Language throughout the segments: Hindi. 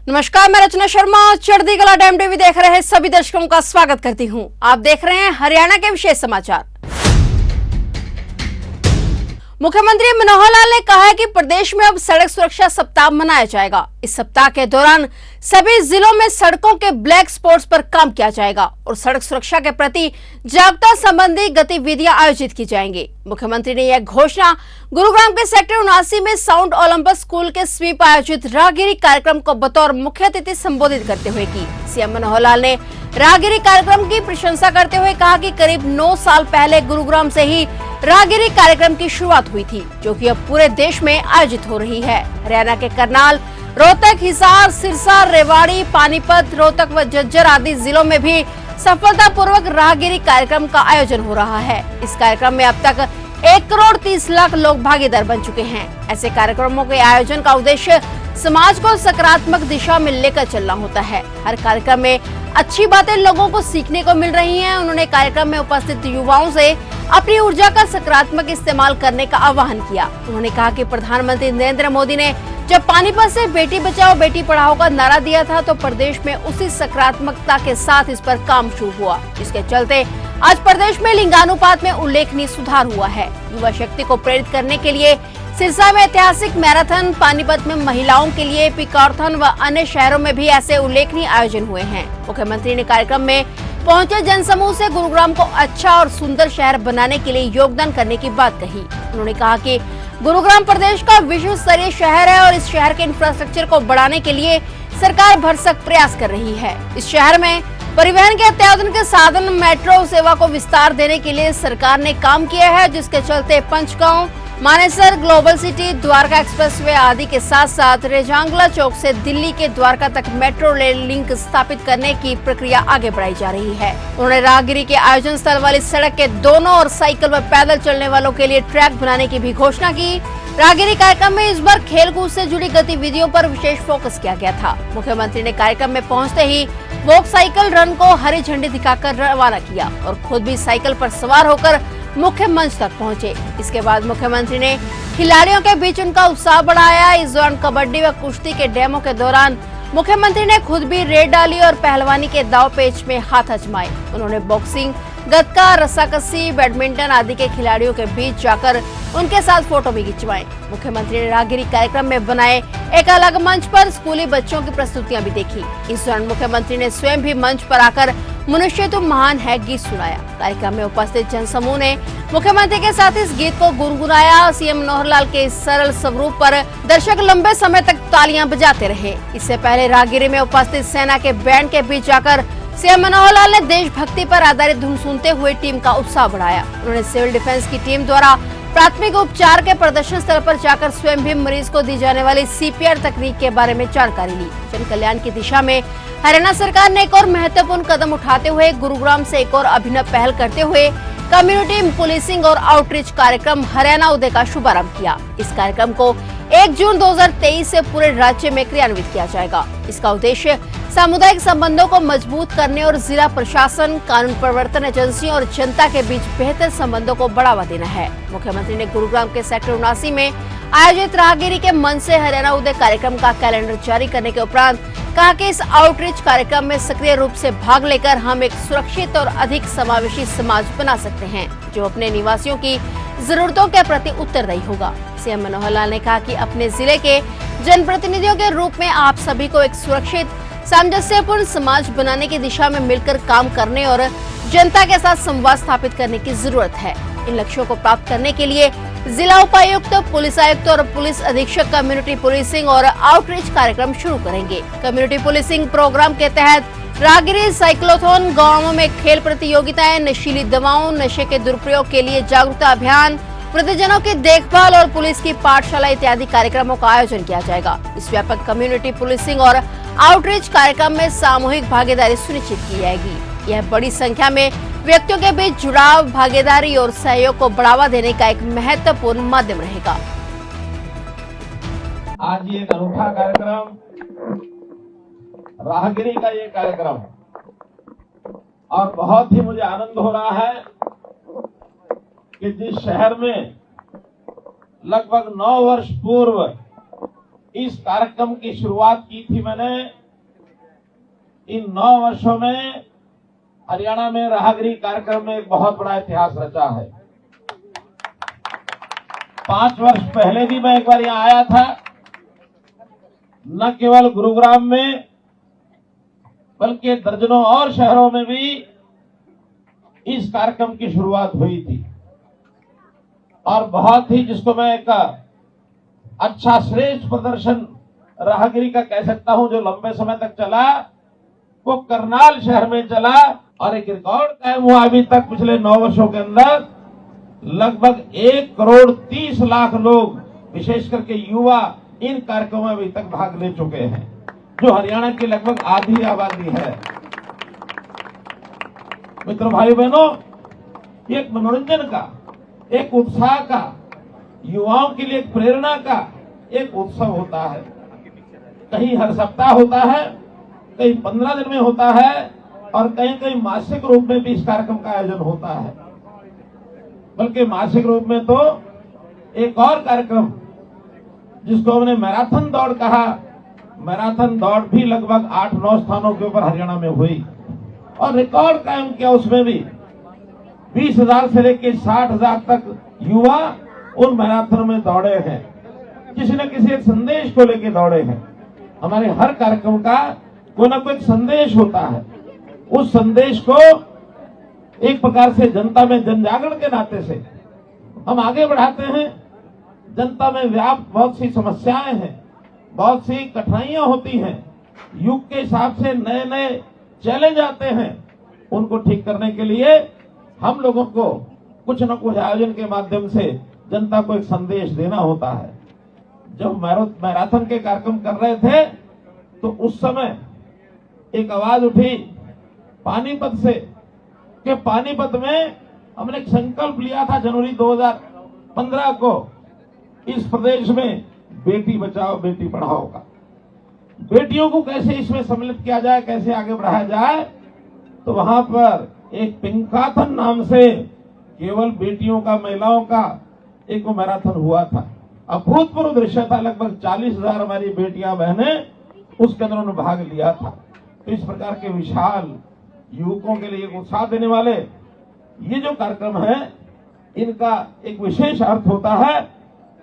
नमस्कार, मैं रचना शर्मा चढ़ती कला टाइम टीवी देख रहे सभी दर्शकों का स्वागत करती हूं। आप देख रहे हैं हरियाणा के विशेष समाचार। मुख्यमंत्री मनोहर लाल ने कहा है कि प्रदेश में अब सड़क सुरक्षा सप्ताह मनाया जाएगा। इस सप्ताह के दौरान सभी जिलों में सड़कों के ब्लैक स्पॉट्स पर काम किया जाएगा और सड़क सुरक्षा के प्रति जागरूकता संबंधी गतिविधियां आयोजित की जाएंगी। मुख्यमंत्री ने यह घोषणा गुरुग्राम के सेक्टर 79 में साउंड ओलंपस स्कूल के स्वीप आयोजित राहगिरी कार्यक्रम को बतौर मुख्य अतिथि संबोधित करते हुए की। सीएम मनोहर लाल ने राहगिरी कार्यक्रम की प्रशंसा करते हुए कहा कि करीब 9 साल पहले गुरुग्राम से ही राहगिरी कार्यक्रम की शुरुआत हुई थी, जो कि अब पूरे देश में आयोजित हो रही है। हरियाणा के करनाल, रोहतक, हिसार, सिरसा, रेवाड़ी, पानीपत, रोहतक व झज्जर आदि जिलों में भी सफलतापूर्वक राहगिरी कार्यक्रम का आयोजन हो रहा है। इस कार्यक्रम में अब तक 1 करोड़ 30 लाख लोग भागीदार बन चुके हैं। ऐसे कार्यक्रमों के आयोजन का उद्देश्य समाज को सकारात्मक दिशा में लेकर चलना होता है। हर कार्यक्रम में अच्छी बातें लोगों को सीखने को मिल रही हैं। उन्होंने कार्यक्रम में उपस्थित युवाओं से अपनी ऊर्जा का सकारात्मक इस्तेमाल करने का आह्वान किया। उन्होंने कहा कि प्रधानमंत्री नरेंद्र मोदी ने जब पानीपत से बेटी बचाओ बेटी पढ़ाओ का नारा दिया था, तो प्रदेश में उसी सकारात्मकता के साथ इस पर काम शुरू हुआ, जिसके चलते आज प्रदेश में लिंगानुपात में उल्लेखनीय सुधार हुआ है। युवा शक्ति को प्रेरित करने के लिए सिरसा में ऐतिहासिक मैराथन, पानीपत में महिलाओं के लिए पिकॉर्थन व अन्य शहरों में भी ऐसे उल्लेखनीय आयोजन हुए हैं। मुख्यमंत्री ने कार्यक्रम में पहुंचे जनसमूह से गुरुग्राम को अच्छा और सुंदर शहर बनाने के लिए योगदान करने की बात कही। उन्होंने कहा कि गुरुग्राम प्रदेश का विश्व स्तरीय शहर है और इस शहर के इंफ्रास्ट्रक्चर को बढ़ाने के लिए सरकार भरसक प्रयास कर रही है। इस शहर में परिवहन के अत्याधुनिक साधन, मेट्रो सेवा को विस्तार देने के लिए सरकार ने काम किया है, जिसके चलते Panchgaon, Manesar, global city, Dwarka expressway आदि के साथ साथ रेजांगला चौक से दिल्ली के द्वारका तक मेट्रो रेल लिंक स्थापित करने की प्रक्रिया आगे बढ़ाई जा रही है। उन्होंने राहगिरी के आयोजन स्थल वाली सड़क के दोनों ओर साइकिल व पैदल चलने वालों के लिए ट्रैक बनाने की भी घोषणा की। राहगिरी कार्यक्रम में इस बार खेलकूद से जुड़ी गतिविधियों पर विशेष फोकस किया गया था। मुख्यमंत्री ने कार्यक्रम में पहुंचते ही वॉक साइकिल रन को हरी झंडी दिखाकर रवाना किया और खुद भी साइकिल पर सवार होकर मुख्य मंच तक पहुंचे। इसके बाद मुख्यमंत्री ने खिलाड़ियों के बीच उनका उत्साह बढ़ाया। इस दौरान कबड्डी व कुश्ती के डेमो के दौरान मुख्यमंत्री ने खुद भी रेड डाली और पहलवानी के दाव पेच में हाथ आजमाए। उन्होंने बॉक्सिंग, गतका, रस्साकसी, बैडमिंटन आदि के खिलाड़ियों के बीच जाकर उनके साथ फोटो भी खिंचवाए। मुख्यमंत्री ने राहगिरी कार्यक्रम में बनाए एक अलग मंच पर स्कूली बच्चों की प्रस्तुतियां भी देखी। इस दौरान मुख्यमंत्री ने स्वयं भी मंच पर आकर मनुष्य तो महान है गीत सुनाया। कार्यक्रम में उपस्थित जनसमूह ने मुख्यमंत्री के साथ इस गीत को गुनगुनाया। सीएम मनोहर लाल के इस सरल स्वरूप पर दर्शक लंबे समय तक तालियां बजाते रहे। इससे पहले राहगिरी में उपस्थित सेना के बैंड के बीच जाकर सीएम मनोहर लाल ने देशभक्ति पर आधारित धुन सुनते हुए टीम का उत्साह बढ़ाया। उन्होंने सिविल डिफेंस की टीम द्वारा प्राथमिक उपचार के प्रदर्शन स्थल पर जाकर स्वयं भी मरीज को दी जाने वाली सीपीआर तकनीक के बारे में जानकारी ली। जन कल्याण की दिशा में हरियाणा सरकार ने एक और महत्वपूर्ण कदम उठाते हुए गुरुग्राम से एक और अभिनव पहल करते हुए कम्युनिटी पुलिसिंग और आउटरीच कार्यक्रम हरियाणा उदय का शुभारंभ किया। इस कार्यक्रम को 1 जून 2023 से पूरे राज्य में क्रियान्वित किया जाएगा। इसका उद्देश्य सामुदायिक संबंधों को मजबूत करने और जिला प्रशासन, कानून प्रवर्तन एजेंसियों और जनता के बीच बेहतर संबंधों को बढ़ावा देना है। मुख्यमंत्री ने गुरुग्राम के सेक्टर 79 में आयोजित राहगिरी के मंच से हरियाणा उदय कार्यक्रम का कैलेंडर जारी करने के उपरांत कहा कि इस आउटरीच कार्यक्रम में सक्रिय रूप से भाग लेकर हम एक सुरक्षित और अधिक समावेशी समाज बना सकते हैं, जो अपने निवासियों की जरूरतों के प्रति उत्तरदायी होगा। सीएम मनोहर लाल ने कहा कि अपने जिले के जनप्रतिनिधियों के रूप में आप सभी को एक सुरक्षित, सामंजस्यपूर्ण समाज बनाने की दिशा में मिलकर काम करने और जनता के साथ संवाद स्थापित करने की जरूरत है। इन लक्ष्यों को प्राप्त करने के लिए जिला उपायुक्त, पुलिस आयुक्त और पुलिस अधीक्षक कम्युनिटी पुलिसिंग और आउटरीच कार्यक्रम शुरू करेंगे। कम्युनिटी पुलिसिंग प्रोग्राम के तहत राहगिरी, साइक्लोथॉन, गाँवों में खेल प्रतियोगिताएं, नशीली दवाओं, नशे के दुरुपयोग के लिए जागरूकता अभियान, वृद्धजनों की देखभाल और पुलिस की पाठशाला इत्यादि कार्यक्रमों का आयोजन किया जाएगा। इस व्यापक कम्युनिटी पुलिसिंग और आउटरीच कार्यक्रम में सामूहिक भागीदारी सुनिश्चित की जाएगी। यह बड़ी संख्या में व्यक्तियों के बीच जुड़ाव, भागीदारी और सहयोग को बढ़ावा देने का एक महत्वपूर्ण माध्यम रहेगा। आज ये अनूठा कार्यक्रम, राहगिरी का ये कार्यक्रम, और बहुत ही मुझे आनंद हो रहा है कि जिस शहर में लगभग 9 वर्ष पूर्व इस कार्यक्रम की शुरुआत की थी मैंने। इन 9 वर्षों में हरियाणा में राहगिरी कार्यक्रम में एक बहुत बड़ा इतिहास रचा है। 5 वर्ष पहले भी मैं एक बार यहां आया था। न केवल गुरुग्राम में बल्कि दर्जनों और शहरों में भी इस कार्यक्रम की शुरुआत हुई थी और बहुत ही, जिसको मैं एक अच्छा श्रेष्ठ प्रदर्शन राहगिरी का कह सकता हूं, जो लंबे समय तक चला, वो करनाल शहर में चला और एक रिकॉर्ड कायम हुआ अभी तक पिछले 9 वर्षों के अंदर। लगभग 1,30,00,000 लोग, विशेष करके युवा, इन कार्यक्रमों में अभी तक भाग ले चुके हैं, जो हरियाणा की लगभग आधी आबादी है। मित्रों, भाई बहनों, ये एक मनोरंजन का, एक उत्साह का, युवाओं के लिए एक प्रेरणा का एक उत्सव होता है। कहीं हर सप्ताह होता है, कहीं 15 दिन में होता है और कहीं कहीं मासिक रूप में भी इस कार्यक्रम का आयोजन होता है। बल्कि मासिक रूप में तो एक और कार्यक्रम, जिसको हमने मैराथन दौड़ कहा, मैराथन दौड़ भी लगभग 8-9 स्थानों के ऊपर हरियाणा में हुई और रिकॉर्ड कायम किया। उसमें भी 20,000 से लेकर 60,000 तक युवा उन मैराथन में दौड़े हैं। किसी न किसी एक संदेश को लेकर दौड़े हैं। हमारे हर कार्यक्रम का कोई ना कोई संदेश होता है। उस संदेश को एक प्रकार से जनता में जनजागरण के नाते से हम आगे बढ़ाते हैं। जनता में व्याप्त बहुत सी समस्याएं हैं, बहुत सी कठिनाइयां होती हैं, युग के हिसाब से नए नए चैलेंज आते हैं। उनको ठीक करने के लिए हम लोगों को कुछ न कुछ आयोजन के माध्यम से जनता को एक संदेश देना होता है। जब मैराथन के कार्यक्रम कर रहे थे तो उस समय एक आवाज उठी पानीपत से कि पानीपत में हमने एक संकल्प लिया था जनवरी 2015 को, इस प्रदेश में बेटी बचाओ बेटी पढ़ाओ का। बेटियों को कैसे इसमें सम्मिलित किया जाए, कैसे आगे बढ़ाया जाए, तो वहां पर एक पिंकाथन नाम से केवल बेटियों का, महिलाओं का एक मैराथन हुआ था। अभूतपूर्व दृश्य था। लगभग 40,000 हमारी बेटियां बहनें उसके अंदर उन्होंने भाग लिया था। तो इस प्रकार के विशाल युवकों के लिए उत्साह देने वाले ये जो कार्यक्रम है, इनका एक विशेष अर्थ होता है।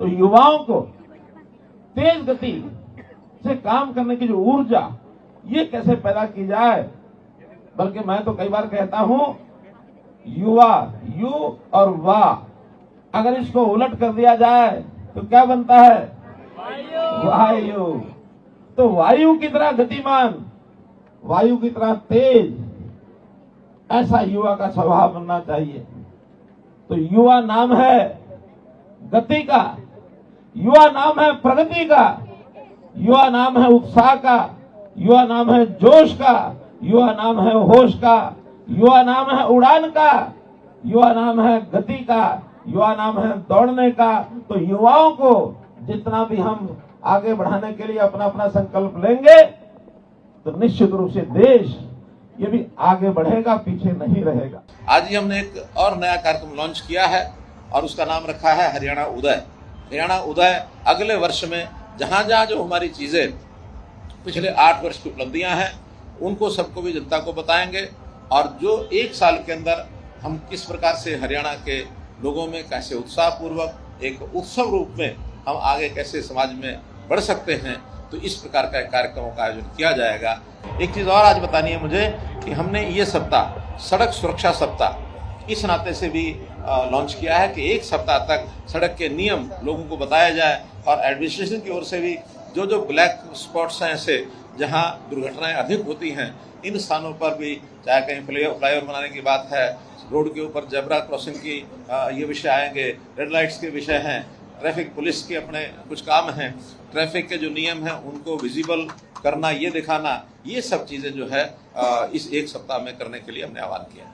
तो युवाओं को तेज गति से काम करने की जो ऊर्जा, ये कैसे पैदा की जाए, बल्कि मैं तो कई बार कहता हूं, युवा, यु और वाह, अगर इसको उलट कर दिया जाए तो क्या बनता है? वायु। तो वायु की तरह गतिमान, वायु की तरह तेज, ऐसा युवा का स्वभाव बनना चाहिए। तो युवा नाम है गति का, युवा नाम है प्रगति का, युवा नाम है उत्साह का, युवा नाम है जोश का, युवा नाम है होश का, युवा नाम है उड़ान का, युवा नाम है गति का, युवा नाम है दौड़ने का। तो युवाओं को जितना भी हम आगे बढ़ाने के लिए अपना अपना संकल्प लेंगे तो निश्चित रूप से देश ये भी आगे बढ़ेगा, पीछे नहीं रहेगा। आज ही हमने एक और नया कार्यक्रम लॉन्च किया है और उसका नाम रखा है हरियाणा उदय। हरियाणा उदय अगले वर्ष में जहाँ जहाँ जो हमारी चीजें पिछले 8 वर्ष की उपलब्धियां हैं, उनको सबको भी जनता को बताएंगे और जो 1 साल के अंदर हम किस प्रकार से हरियाणा के लोगों में कैसे उत्साहपूर्वक एक उत्सव रूप में हम आगे कैसे समाज में बढ़ सकते हैं, तो इस प्रकार का कार्यक्रमों का आयोजन किया जाएगा। एक चीज़ और आज बतानी है मुझे कि हमने ये सप्ताह सड़क सुरक्षा सप्ताह इस नाते से भी लॉन्च किया है कि 1 सप्ताह तक सड़क के नियम लोगों को बताया जाए और एडमिनिस्ट्रेशन की ओर से भी जो ब्लैक स्पॉट्स हैं, ऐसे जहां दुर्घटनाएं अधिक होती हैं, इन स्थानों पर भी, चाहे कहीं फ्लाईओवर बनाने की बात है, रोड के ऊपर जेब्रा क्रॉसिंग की ये विषय आएंगे, रेड लाइट्स के विषय हैं, ट्रैफिक पुलिस के अपने कुछ काम हैं, ट्रैफिक के जो नियम हैं उनको विजिबल करना, ये दिखाना, ये सब चीजें जो है इस 1 सप्ताह में करने के लिए हमने आह्वान किया।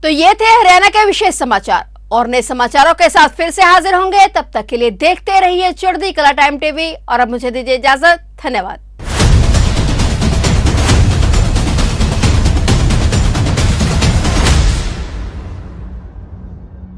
तो ये थे हरियाणा के विशेष समाचार और नए समाचारों के साथ फिर से हाजिर होंगे। तब तक के लिए देखते रहिए चढ़ती कला टाइम टीवी और अब मुझे दीजिए इजाजत। धन्यवाद।